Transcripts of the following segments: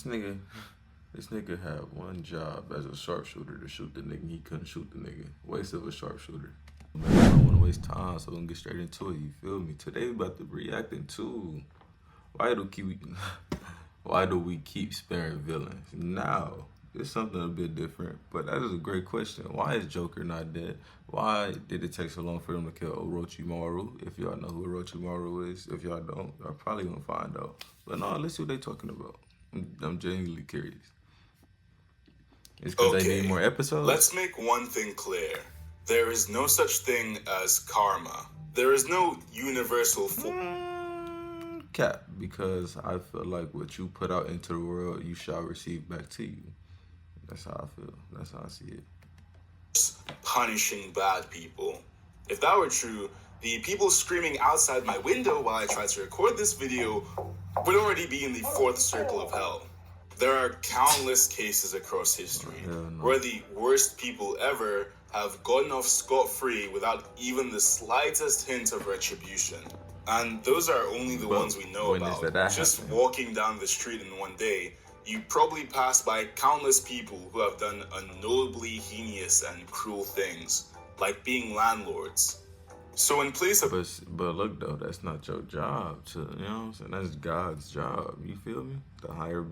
This nigga had one job as a sharpshooter to shoot the nigga. He couldn't shoot the nigga. Waste of a sharpshooter. Man, I don't want to waste time, so we can get straight into it. You feel me? Today we about to be reacting to why do we keep sparing villains? Now, it's something a bit different, but that is a great question. Why is Joker not dead? Why did it take so long for him to kill Orochimaru? If y'all know who Orochimaru is, if y'all don't, y'all probably gonna find out. But no, let's see what they talking about. I'm genuinely curious. It's because they need more episodes? Let's make one thing clear. There is no such thing as karma. There is no universal Cap, because I feel like what you put out into the world, you shall receive back to you. That's how I feel. That's how I see it. Punishing bad people. If that were true, the people screaming outside my window while I tried to record this video would already be in the fourth circle of hell. There are countless cases across history where the worst people ever have gotten off scot-free without even the slightest hint of retribution. And those are only the ones we know about. Just walking down the street in one day, you probably pass by countless people who have done unknowably heinous and cruel things, like being landlords. So in place of... But look though, that's not your job to, you know what I'm saying? That's God's job, you feel me? The higher,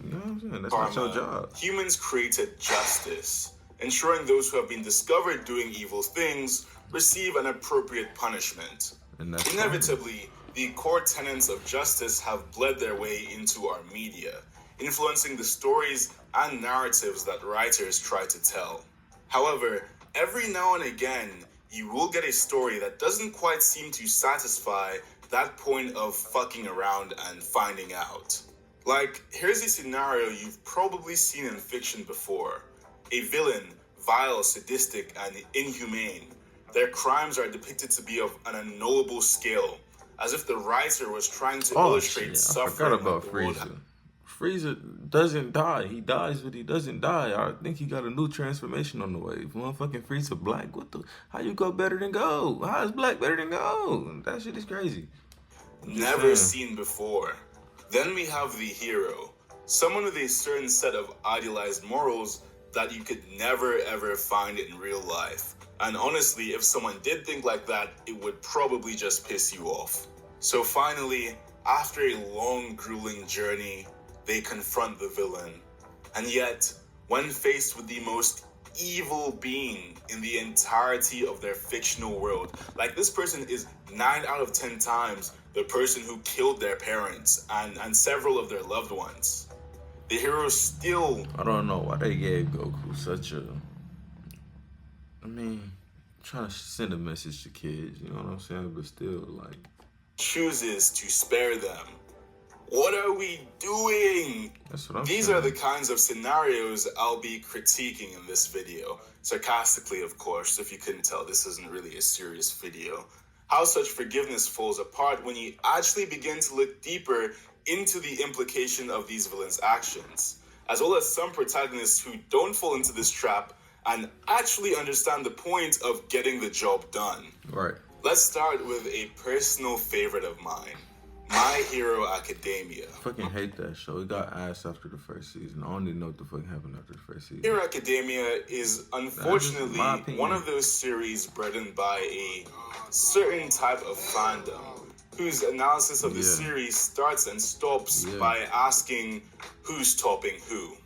you know what I'm saying? That's not your job. Humans created justice, ensuring those who have been discovered doing evil things receive an appropriate punishment. Inevitably, the core tenets of justice have bled their way into our media, influencing the stories and narratives that writers try to tell. However, every now and again, you will get a story that doesn't quite seem to satisfy that point of fucking around and finding out. Like, here's a scenario you've probably seen in fiction before. A villain, vile, sadistic, and inhumane. Their crimes are depicted to be of an unknowable scale, as if the writer was trying to illustrate suffering. I forgot about Frieza. Frieza doesn't die. He dies, but he doesn't die. I think he got a new transformation on the way. Motherfucking Frieza black. How you go better than gold? How is black better than gold? That shit is crazy. Never seen before. Then we have the hero. Someone with a certain set of idealized morals that you could never ever find in real life. And honestly, if someone did think like that, it would probably just piss you off. So finally, after a long, grueling journey, they confront the villain. And yet, when faced with the most evil being in the entirety of their fictional world, like this person is 9 out of 10 times the person who killed their parents and several of their loved ones. The hero still... I don't know why they gave Goku such a... trying to send a message to kids, you know what I'm saying? But still, like... chooses to spare them. What are we doing? That's what I'm saying. These are the kinds of scenarios I'll be critiquing in this video. Sarcastically, of course. If you couldn't tell, this isn't really a serious video. How such forgiveness falls apart when you actually begin to look deeper into the implication of these villains' actions, as well as some protagonists who don't fall into this trap and actually understand the point of getting the job done. Right. Let's start with a personal favorite of mine, My Hero Academia. I fucking hate that show. It got ass after the first season. I don't even know what the fuck happened after the first season. Hero Academia is unfortunately one of those series burdened by a certain type of fandom, whose analysis of the series starts and stops by asking who's topping who.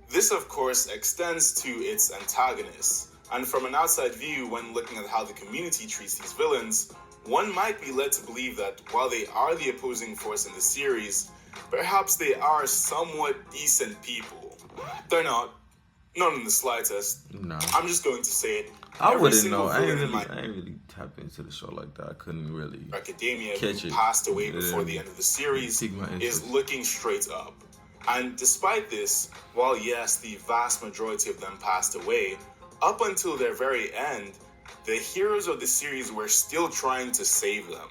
This, of course, extends to its antagonists, and from an outside view, when looking at how the community treats these villains, one might be led to believe that while they are the opposing force in the series, perhaps they are somewhat decent people. They're not in the slightest. No. I'm just going to say it. I wouldn't know. I ain't really tapped into the show like that. I couldn't really Academia, who passed away before the end of the series, is looking straight up. And despite this, while yes, the vast majority of them passed away, up until their very end, the heroes of the series were still trying to save them.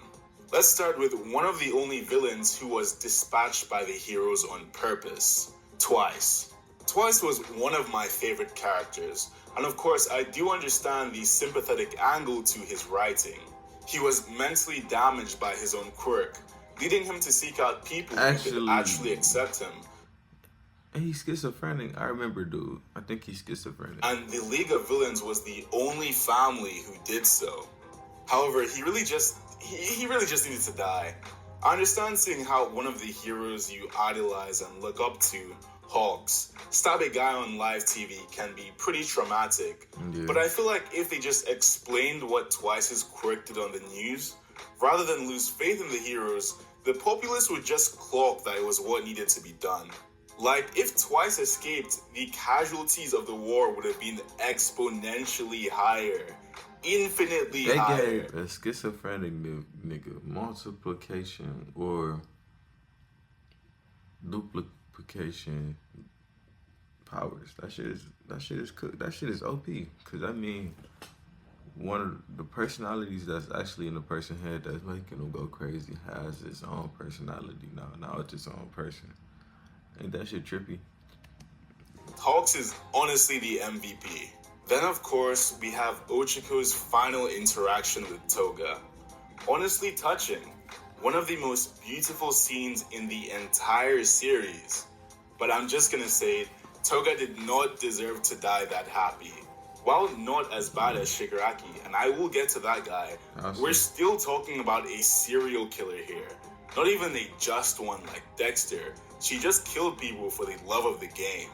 Let's start with one of the only villains who was dispatched by the heroes on purpose, Twice. Twice was one of my favorite characters, and of course I do understand the sympathetic angle to his writing. He was mentally damaged by his own quirk, leading him to seek out people who could actually accept him. And he's schizophrenic. I remember, dude. I think he's schizophrenic. And the League of Villains was the only family who did so. However, he really just needed to die. I understand seeing how one of the heroes you idolize and look up to, Hawks, stab a guy on live TV can be pretty traumatic. Yeah. But I feel like if they just explained what Twice's quirk did on the news, rather than lose faith in the heroes, the populace would just clock that it was what needed to be done. Like, if Twice escaped, the casualties of the war would have been exponentially higher. Infinitely higher. They gave a schizophrenic nigga multiplication or duplication powers. That shit is cooked. That shit is OP. Cause I mean, one of the personalities that's actually in the person's head that's making them go crazy has its own personality now. Now it's its own person. Ain't that shit trippy? Hawks is honestly the MVP. Then, of course, we have Ochiko's final interaction with Toga. Honestly touching. One of the most beautiful scenes in the entire series. But I'm just gonna say, Toga did not deserve to die that happy. While not as bad as Shigaraki, and I will get to that guy, we're still talking about a serial killer here. Not even a just one like Dexter. She just killed people for the love of the game.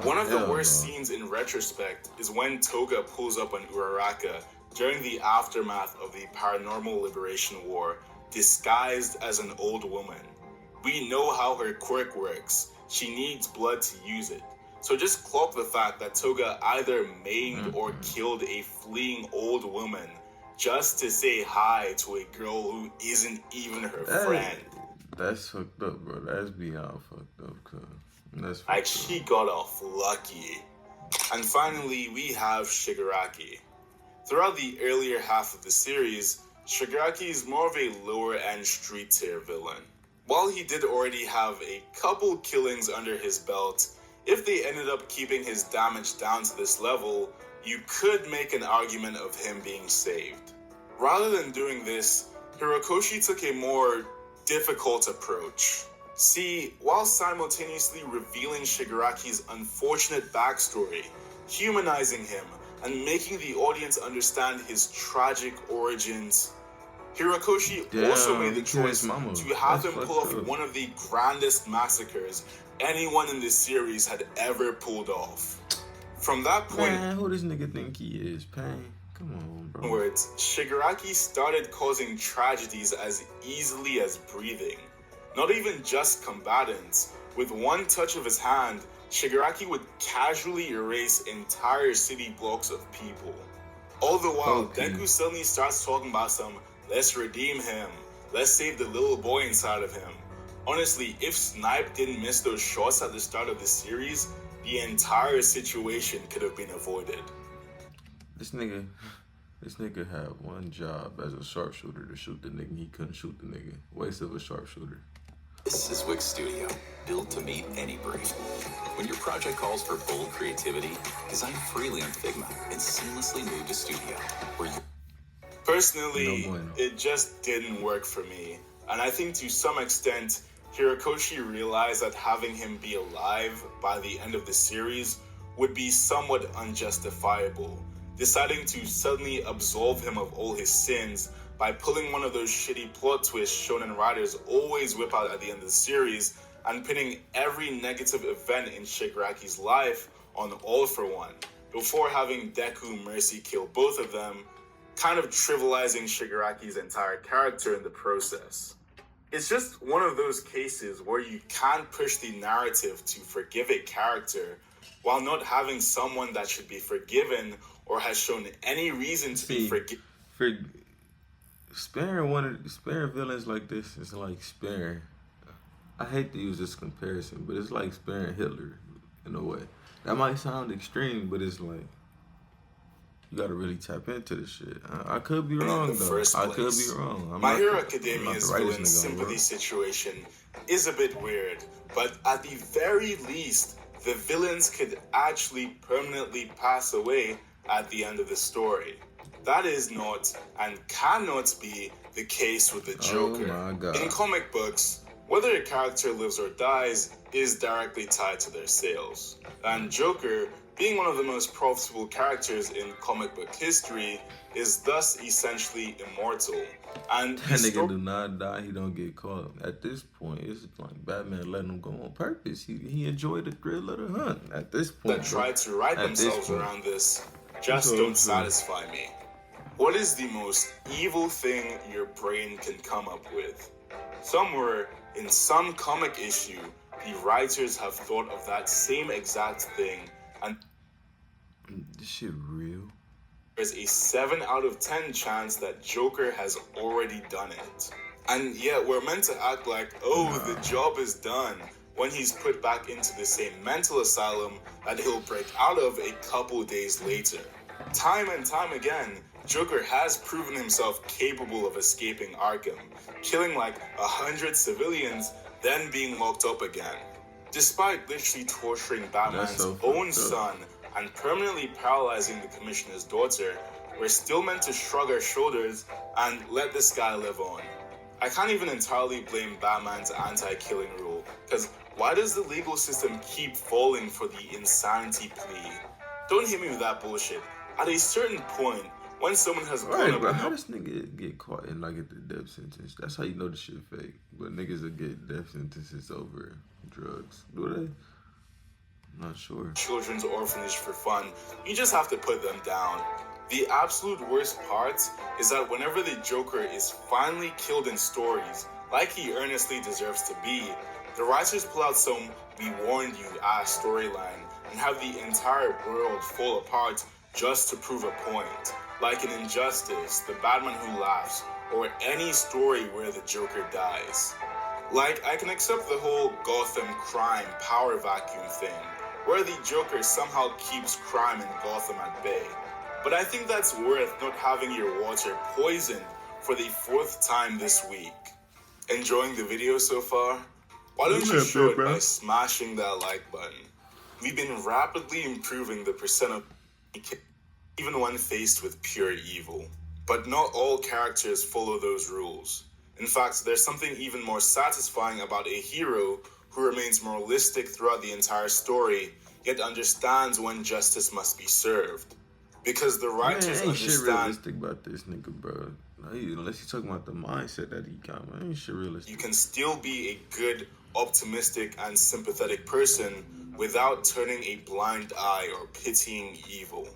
One of the worst scenes in retrospect is when Toga pulls up on Uraraka during the aftermath of the Paranormal Liberation War, disguised as an old woman. We know how her quirk works. She needs blood to use it. So just clock the fact that Toga either maimed or killed a fleeing old woman just to say hi to a girl who isn't even her friend. That's fucked up, bro. That's beyond fucked up, cuz. Like, she got off lucky. And finally, we have Shigaraki. Throughout the earlier half of the series, Shigaraki is more of a lower-end street-tier villain. While he did already have a couple killings under his belt, if they ended up keeping his damage down to this level, you could make an argument of him being saved. Rather than doing this, Hirokoshi took a more difficult approach. See, while simultaneously revealing Shigaraki's unfortunate backstory, humanizing him, and making the audience understand his tragic origins, Hirokoshi also made the choice to have him pull off one of the grandest massacres anyone in this series had ever pulled off. From that point, man, who this nigga think he is, Pain? Come on, bro. Words, Shigaraki started causing tragedies as easily as breathing. Not even just combatants. With one touch of his hand, Shigaraki would casually erase entire city blocks of people. All the while, Deku suddenly starts talking about some, let's redeem him, let's save the little boy inside of him. Honestly, if Snipe didn't miss those shots at the start of the series, the entire situation could have been avoided. This nigga had one job as a sharpshooter to shoot the nigga. He couldn't shoot the nigga. Waste of a sharpshooter. This is Wix Studio, built to meet any brief. When your project calls for bold creativity, design freely on Figma and seamlessly move to Studio, where you... Personally, it just didn't work for me. And I think to some extent, Hirokoshi realized that having him be alive by the end of the series would be somewhat unjustifiable, deciding to suddenly absolve him of all his sins by pulling one of those shitty plot twists shonen writers always whip out at the end of the series and pinning every negative event in Shigaraki's life on All for One, before having Deku Mercy kill both of them, kind of trivializing Shigaraki's entire character in the process. It's just one of those cases where you can't push the narrative to forgive a character while not having someone that should be forgiven or has shown any reason to be forgiven. Sparing villains like this is like sparing. I hate to use this comparison, but it's like sparing Hitler in a way. That might sound extreme, but it's like you gotta really tap into this shit. I could be wrong though. I could be wrong. My Hero Academia's villain sympathy situation is a bit weird, but at the very least, the villains could actually permanently pass away at the end of the story. That is not and cannot be the case with the Joker. Oh my God. In comic books, whether a character lives or dies is directly tied to their sales. And Joker, being one of the most profitable characters in comic book history, is thus essentially immortal. And that nigga do not die, he don't get caught. At this point, it's like Batman letting him go on purpose. He enjoyed the thrill of the hunt. At this point, that try to write themselves around this just don't satisfy me. What is the most evil thing your brain can come up with? Somewhere in some comic issue, the writers have thought of that same exact thing, and this shit real. There's a 7 out of 10 chance that Joker has already done it. And yet we're meant to act like, the job is done, when he's put back into the same mental asylum that he'll break out of a couple days later. Time and time again, Joker has proven himself capable of escaping Arkham, killing like 100 civilians, then being locked up again. Despite literally torturing Batman's own son and permanently paralyzing the Commissioner's daughter, we're still meant to shrug our shoulders and let this guy live on. I can't even entirely blame Batman's anti-killing rule, because why does the legal system keep falling for the insanity plea? Don't hit me with that bullshit. At a certain point, when someone has grown up... But how does nigga get caught and not get the death sentence? That's how you know the shit fake. But niggas will get death sentences over drugs. Do they? I'm not sure. Children's orphanage for fun. You just have to put them down. The absolute worst part is that whenever the Joker is finally killed in stories, like he earnestly deserves to be, the writers pull out some "we warned you" ass storyline and have the entire world fall apart just to prove a point. Like in Injustice, The Batman Who Laughs, or any story where the Joker dies. Like, I can accept the whole Gotham crime power vacuum thing, where the Joker somehow keeps crime in Gotham at bay. But I think that's worth not having your water poisoned for the 4th time this week. Enjoying the video so far? Why don't you show it by smashing that like button? We've been rapidly improving the percent of even when faced with pure evil. But not all characters follow those rules. In fact, there's something even more satisfying about a hero who remains moralistic throughout the entire story, yet understands when justice must be served. Because the writers ain't understand... shit realistic about this nigga, bro. Unless you're talking about the mindset that he got, man. Ain't shit realistic. You can still be a good, optimistic, and sympathetic person without turning a blind eye or pitying evil.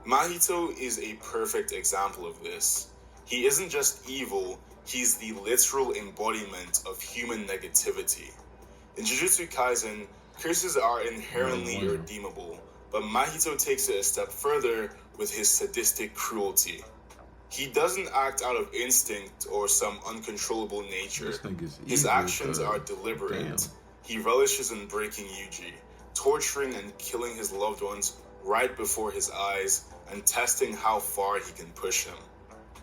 Mahito is a perfect example of this. He isn't just evil, he's the literal embodiment of human negativity. In Jujutsu Kaisen, curses are inherently irredeemable, but Mahito takes it a step further with his sadistic cruelty. He doesn't act out of instinct or some uncontrollable nature. His actions are deliberate. Damn. He relishes in breaking Yuji, torturing and killing his loved ones right before his eyes, and testing how far he can push him.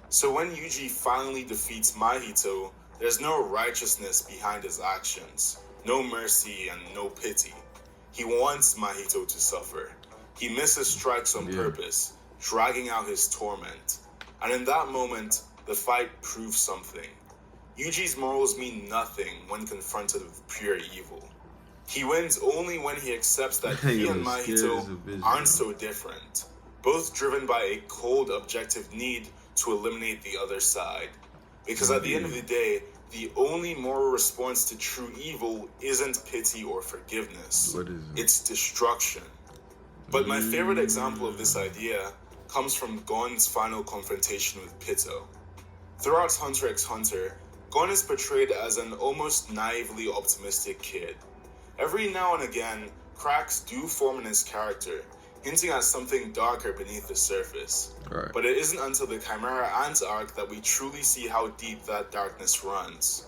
So when Yuji finally defeats Mahito, there's no righteousness behind his actions, no mercy and no pity. He wants Mahito to suffer. He misses strikes on purpose, dragging out his torment. And in that moment, the fight proves something. Yuji's morals mean nothing when confronted with pure evil. He wins only when he accepts that he and Mahito aren't so different, both driven by a cold, objective need to eliminate the other side. Because at the end of the day, the only moral response to true evil isn't pity or forgiveness. What is it? It's destruction. But my favorite example of this idea comes from Gon's final confrontation with Pitto. Throughout Hunter x Hunter, Gon is portrayed as an almost naively optimistic kid. Every now and again, cracks do form in his character, hinting at something darker beneath the surface. Right. But it isn't until the Chimera Ant arc that we truly see how deep that darkness runs.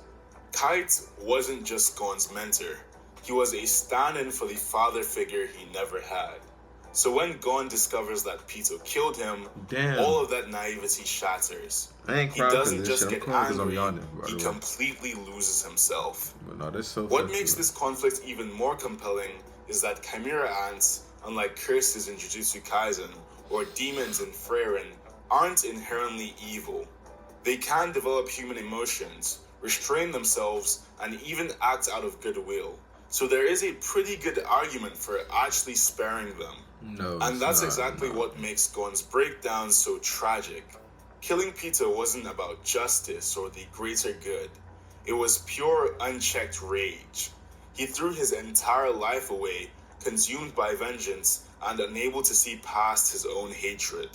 Kite wasn't just Gon's mentor. He was a stand-in for the father figure he never had. So when Gon discovers that Pitto killed him, all of that naivety shatters. He doesn't just get angry, he completely loses himself. What makes this conflict even more compelling is that Chimera Ants, unlike curses in Jujutsu Kaisen or demons in Frieren, aren't inherently evil. They can develop human emotions, restrain themselves, and even act out of goodwill. So there is a pretty good argument for actually sparing them. No, And that's not, exactly no. what makes Gon's breakdown so tragic. Killing Peter wasn't about justice or the greater good. It was pure, unchecked rage. He threw his entire life away, consumed by vengeance and unable to see past his own hatred.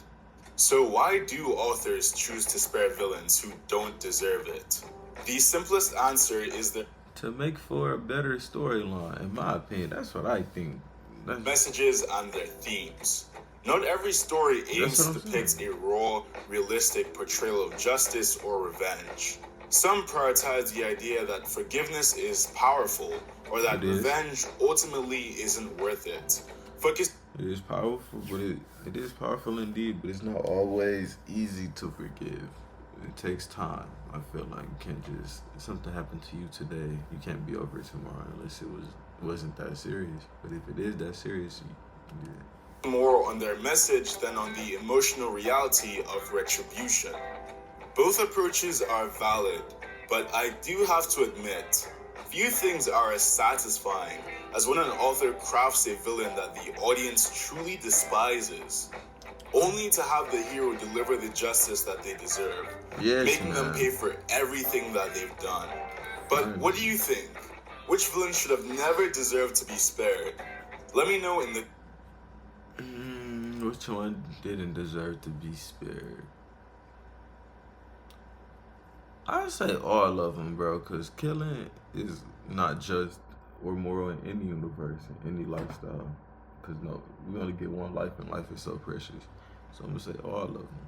So why do authors choose to spare villains who don't deserve it? The simplest answer is that to make for a better storyline, in my opinion. That's what I think. Messages and their themes. Not every story aims to depict a raw, realistic portrayal of justice or revenge. Some prioritize the idea that forgiveness is powerful, or that revenge ultimately isn't worth it. It is powerful, but it is powerful indeed, but it's not always easy to forgive. It takes time. I feel like you can't just, if something happened to you today, you can't be over it tomorrow unless it wasn't that serious. But if it is that serious, yeah. More on their message than on the emotional reality of retribution. Both approaches are valid, but I do have to admit, few things are as satisfying as when an author crafts a villain that the audience truly despises, only to have the hero deliver the justice that they deserve, making them pay for everything that they've done. But what do you think? Which villain should have never deserved to be spared? Let me know in the... Which one didn't deserve to be spared? I'd say all of them, bro, because killing is not just or moral in any universe, in any lifestyle. Because, no, we only get one life, and life is so precious. So I'm going to say all of them.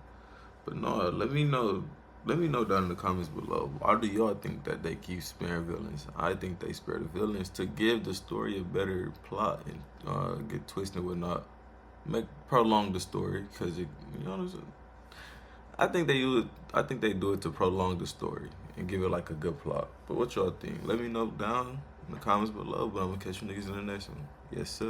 But no, let me know down in the comments below. Why do y'all think that they keep sparing villains? I think they spare the villains to give the story a better plot and get twisted and whatnot. Prolong the story, because you know what I'm saying? I think they do it to prolong the story and give it like a good plot. But what y'all think? Let me know down in the comments below. But I'm gonna catch you niggas in the next one. Yes, sir.